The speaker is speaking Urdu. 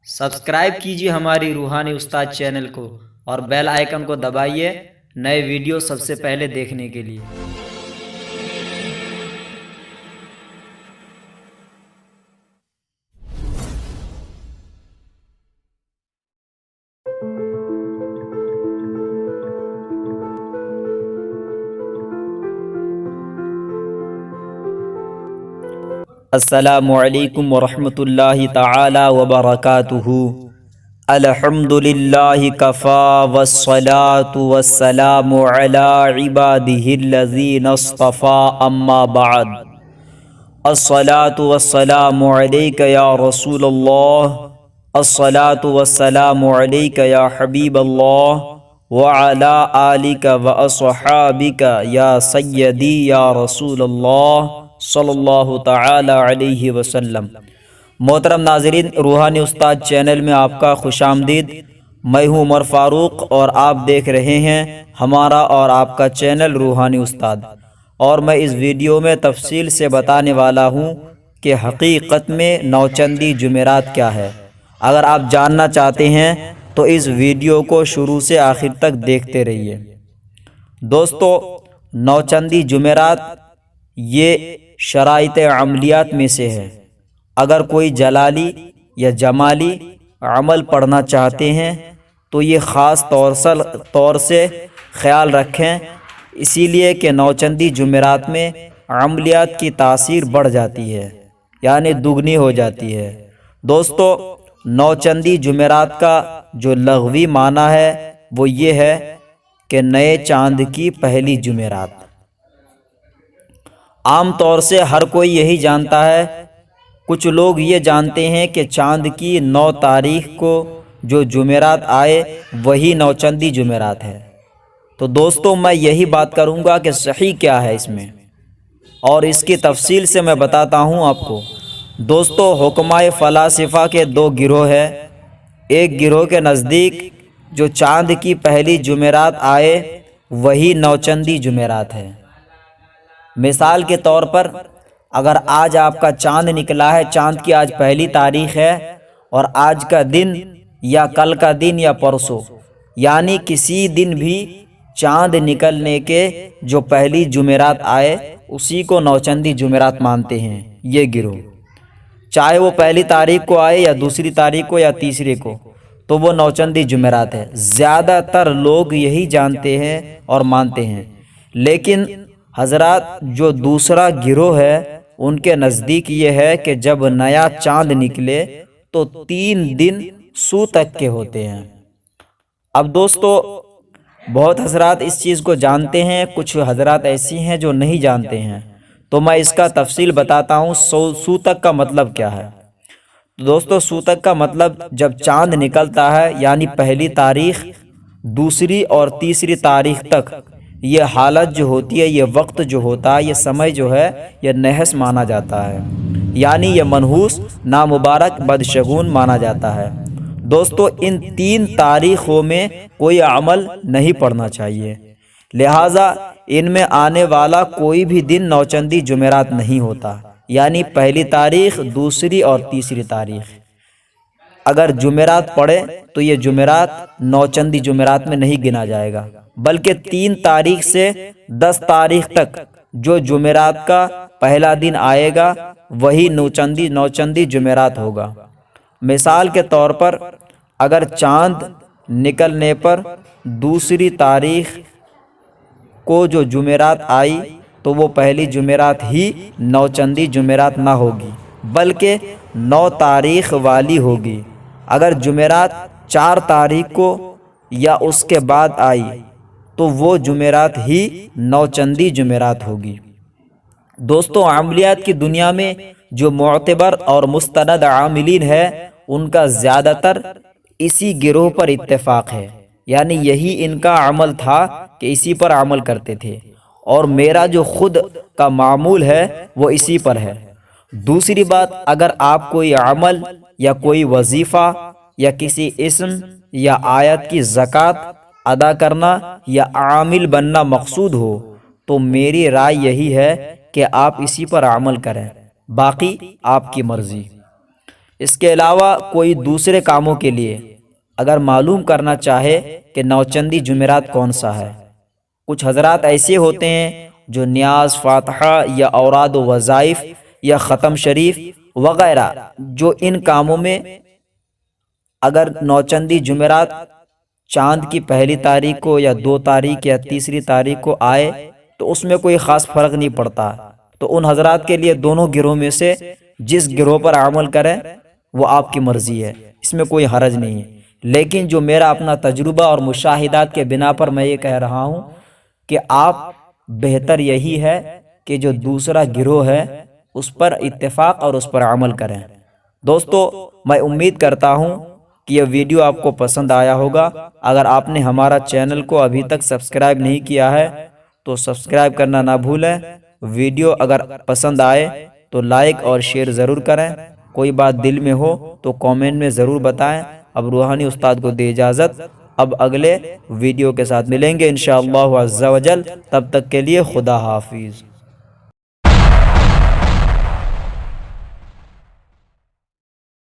سبسکرائب کیجیے ہماری روحانی استاد چینل کو اور بیل آئیکن کو دبائیے نئے ویڈیو سب سے پہلے دیکھنے کے لیے۔ السلام علیکم ورحمۃ اللہ تعالی وبرکاتہ۔ الحمد للہ کفا والصلاة والسلام علی عبادہ الذین اصطفى اما بعد۔ الصلاة والسلام علیک یا رسول اللہ، الصلاة والسلام علیک یا حبیب اللہ، وعلی آلک واصحابک یا سیدی یا رسول اللہ صلی اللہ تعالی علیہ وسلم۔ محترم ناظرین، روحانی استاد چینل میں آپ کا خوش آمدید۔ میں ہوں عمر فاروق اور آپ دیکھ رہے ہیں ہمارا اور آپ کا چینل روحانی استاد، اور میں اس ویڈیو میں تفصیل سے بتانے والا ہوں کہ حقیقت میں نوچندی جمعرات کیا ہے۔ اگر آپ جاننا چاہتے ہیں تو اس ویڈیو کو شروع سے آخر تک دیکھتے رہیے۔ دوستو، نوچندی جمعرات یہ شرائط عملیات میں سے ہے۔ اگر کوئی جلالی یا جمالی عمل پڑھنا چاہتے ہیں تو یہ خاص طور سے خیال رکھیں، اسی لیے کہ نوچندی جمعرات میں عملیات کی تاثیر بڑھ جاتی ہے، یعنی دگنی ہو جاتی ہے۔ دوستو، نوچندی جمعرات کا جو لغوی معنی ہے وہ یہ ہے کہ نئے چاند کی پہلی جمعرات۔ عام طور سے ہر کوئی یہی جانتا ہے، کچھ لوگ یہ جانتے ہیں کہ چاند کی 9 تاریخ کو جو جمعرات آئے وہی نوچندی جمعرات ہے۔ تو دوستو، میں یہی بات کروں گا کہ صحیح کیا ہے اس میں، اور اس کی تفصیل سے میں بتاتا ہوں آپ کو۔ دوستو، حکماء فلاسفہ کے 2 گروہ ہیں۔ ایک گروہ کے نزدیک جو چاند کی پہلی جمعرات آئے وہی نوچندی جمعرات ہے۔ مثال کے طور پر، اگر آج آپ کا چاند نکلا ہے، چاند کی آج پہلی تاریخ ہے، اور آج کا دن یا کل کا دن یا پرسوں، یعنی کسی دن بھی چاند نکلنے کے جو پہلی جمعرات آئے اسی کو نوچندی جمعرات مانتے ہیں یہ گروہ، چاہے وہ پہلی تاریخ کو آئے یا دوسری تاریخ کو یا تیسری کو، تو وہ نوچندی جمعرات ہے۔ زیادہ تر لوگ یہی جانتے ہیں اور مانتے ہیں، لیکن حضرات جو دوسرا گروہ ہے ان کے نزدیک یہ ہے کہ جب نیا چاند نکلے تو 3 دن سو تک کے ہوتے ہیں۔ اب دوستو، بہت حضرات اس چیز کو جانتے ہیں، کچھ حضرات ایسی ہیں جو نہیں جانتے ہیں، تو میں اس کا تفصیل بتاتا ہوں۔ سو تک کا مطلب کیا ہے؟ دوستو، سو تک کا مطلب جب چاند نکلتا ہے، یعنی پہلی تاریخ، دوسری اور تیسری تاریخ تک، یہ حالت جو ہوتی ہے، یہ وقت جو ہوتا ہے، یہ سمے جو ہے، یہ نحس مانا جاتا ہے، یعنی یہ منحوس، نامبارک، بدشگون مانا جاتا ہے۔ دوستو، ان 3 تاریخوں میں کوئی عمل نہیں پڑھنا چاہیے، لہٰذا ان میں آنے والا کوئی بھی دن نوچندی جمعرات نہیں ہوتا، یعنی پہلی تاریخ، دوسری اور تیسری تاریخ۔ اگر جمعرات پڑے تو یہ جمعرات نوچندی جمعرات میں نہیں گنا جائے گا، بلکہ 3 تاریخ سے 10 تاریخ تک جو جمعرات کا پہلا دن آئے گا وہی نوچندی جمعرات ہوگا۔ مثال کے طور پر، اگر چاند نکلنے پر دوسری تاریخ کو جو جمعرات آئی تو وہ پہلی جمعرات ہی نوچندی جمعرات نہ ہوگی، بلکہ 9 تاریخ والی ہوگی۔ اگر جمعرات 4 تاریخ کو یا اس کے بعد آئی تو وہ جمعرات ہی نوچندی جمعرات ہوگی۔ دوستو، عملیات کی دنیا میں جو معتبر اور مستند عاملین ہیں ان کا زیادہ تر اسی گروہ پر اتفاق ہے، یعنی یہی ان کا عمل تھا کہ اسی پر عمل کرتے تھے، اور میرا جو خود کا معمول ہے وہ اسی پر ہے۔ دوسری بات، اگر آپ کوئی عمل یا کوئی وظیفہ یا کسی اسم یا آیت کی زکوٰۃ ادا کرنا یا عامل بننا مقصود ہو تو میری رائے یہی ہے کہ آپ اسی پر عمل کریں، باقی آپ کی مرضی۔ اس کے علاوہ کوئی دوسرے کاموں کے لیے اگر معلوم کرنا چاہے کہ نوچندی جمعرات کون سا ہے، کچھ حضرات ایسے ہوتے ہیں جو نیاز، فاتحہ یا اوراد و وظائف یا ختم شریف وغیرہ، جو ان کاموں میں اگر نوچندی جمعرات چاند کی پہلی تاریخ کو یا 2 تاریخ یا تیسری تاریخ کو آئے تو اس میں کوئی خاص فرق نہیں پڑتا، تو ان حضرات کے لیے دونوں گروہ میں سے جس گروہ پر عمل کریں وہ آپ کی مرضی ہے، اس میں کوئی حرج نہیں ہے۔ لیکن جو میرا اپنا تجربہ اور مشاہدات کے بنا پر میں یہ کہہ رہا ہوں کہ آپ بہتر یہی ہے کہ جو دوسرا گروہ ہے اس پر اتفاق اور اس پر عمل کریں۔ دوستو، میں امید کرتا ہوں کہ یہ ویڈیو آپ کو پسند آیا ہوگا۔ اگر آپ نے ہمارا چینل کو ابھی تک سبسکرائب نہیں کیا ہے تو سبسکرائب کرنا نہ بھولیں۔ ویڈیو اگر پسند آئے تو لائک اور شیئر ضرور کریں۔ کوئی بات دل میں ہو تو کامنٹ میں ضرور بتائیں۔ اب روحانی استاد کو دے اجازت، اب اگلے ویڈیو کے ساتھ ملیں گے انشاءاللہ عز و جل۔ تب تک کے لیے خدا حافظ۔